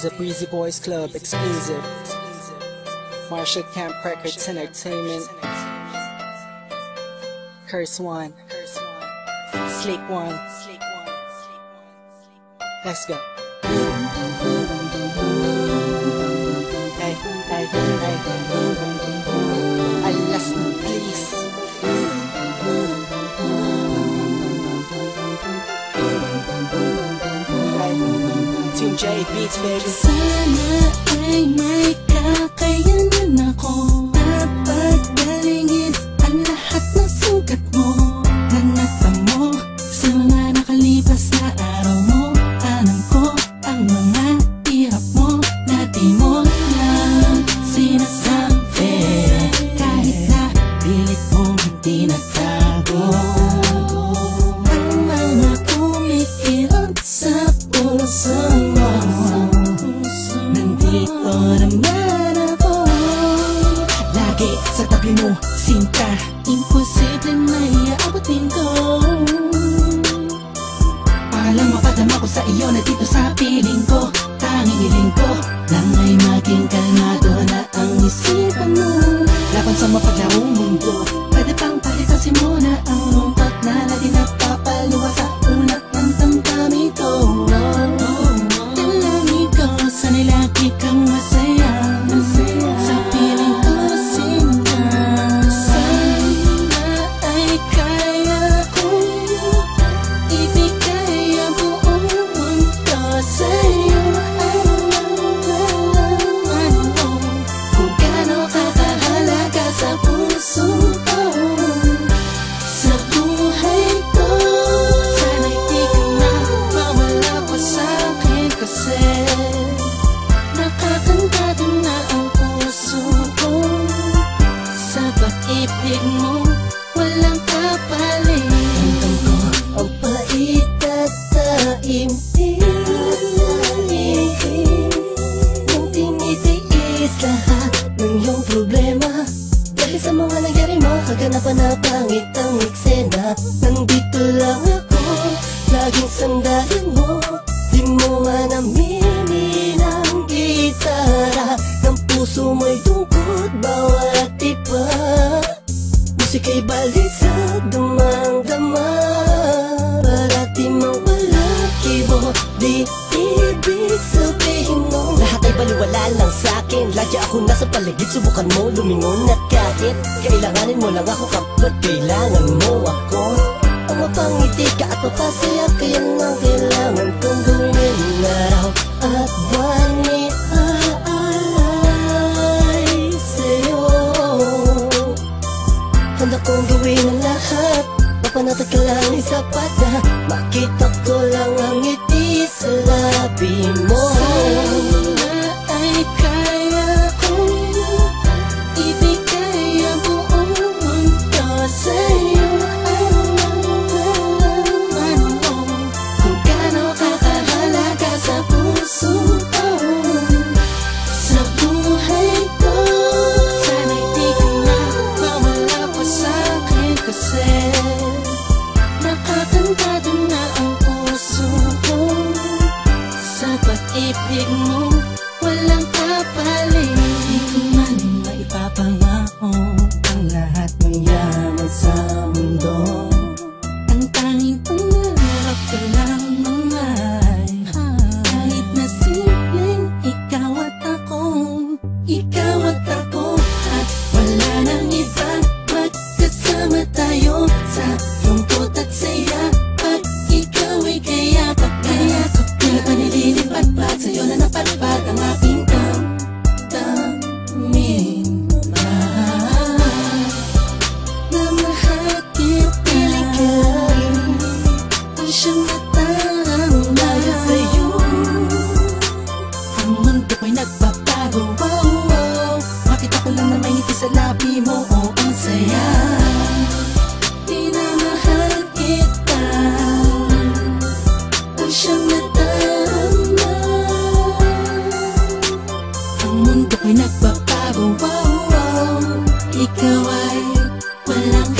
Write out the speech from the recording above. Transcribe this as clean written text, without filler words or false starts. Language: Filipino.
is a Breezy Boys Club exclusive. Marshall Camp Records Entertainment. Curse One. Sleek One. Let's go. Hey, hey, hey. Alas na please. Team J Beats, baby. Sana ay may kakayanan ako na paggalingin ang lahat ng sugat mo na natamo sa mga nakalipas na araw mo. Alam ko ang mga hirap mo na di mo lang sinasabi, kahit na pilit mong hindi nagtago. Ang mga kumikirot sa puso mo, nandito naman ako, lagi sa tabi mo, sinta. Imposible may aabutin ko. Palang mapadama ko sa iyo na dito sa piling ko. Tanging hiling ko lang ay maging kalmado na ang isipan mo laban sa mapaglarong mundo. Pwede pang palitasin mo na ang lungkot na lagi nagpapaluwa sa ulat ng damdamin ko. Dalangin ko sana'y lagi kang masaya sa piling ko, sinta. Sana ay kaya kong ibigay ang buong mundo sa'yo. Alam mo kung gaano kakahalaga sa puso ko, sa buhay ko. Sana'y di ka na mawala pa sa'kin, kasi nakakantado na ang puso ko. Sa pag-ibig mo walang kapalit. Ramdam ko ang pait at taimtim, yung tinitiis lahat ng iyong problema. Dahil sa mga nangyari mo, kaganapan na pangit ang eksena. Nandito lang ako, laging sandalan mo. Di mo man aminin ang gitara ng puso mo'y tungkod bawat iba. Musika'y balisag, damang-dama, para di mawala kibo. Di ibig sabihin mo lahat ay baliwala lang sa'kin. Lagi ako nasa paligid, subukan mo lumingon. At kahit kailanganin mo lang ako, kapag kailangan mo ako, ang mapangiti ka at mapasaya, kaya nga kailangan kong gawin araw at buwan ni aalay sa'yo. Handa kong gawin ang lahat, mapanatag ka lang ay sapat na makita ko lang ang ngiti sa labi mo. Sana ay kaya kong ibigay ang buong mundo sa'yo. Alam mo kung gaano kakahalaga sa puso ko, sa buhay ko. Sana'y di ka na mawala pa sa'kin, kasi nakakantado na ang puso ko. Sa pag-ibig mo walang kapalit. Di ko man maipapangako ang lahat ng yaman sa mundo. Ang tanging pangarap ko lang ay kahit na simpleng ikaw at ako, ikaw at ako, at wala nang iba. Magkasama tayo sa lungkot at saya, pag ikaw ay kayakap, kayakap ka. Di pa nililipat-pat sa'yo na napatpat ang aking damdamin. Na mahal piling ka ang siyang nataramdaman sa'yo. Ang mundo ko'y nagbabago, wow, wow. Makita ko lang na may ngiti sa labi mo, oh, ang saya. Minamahal kita, ang siyang nadarama. Ang mundo ko'y nagbabago, wow, wow. Ikaw ay walang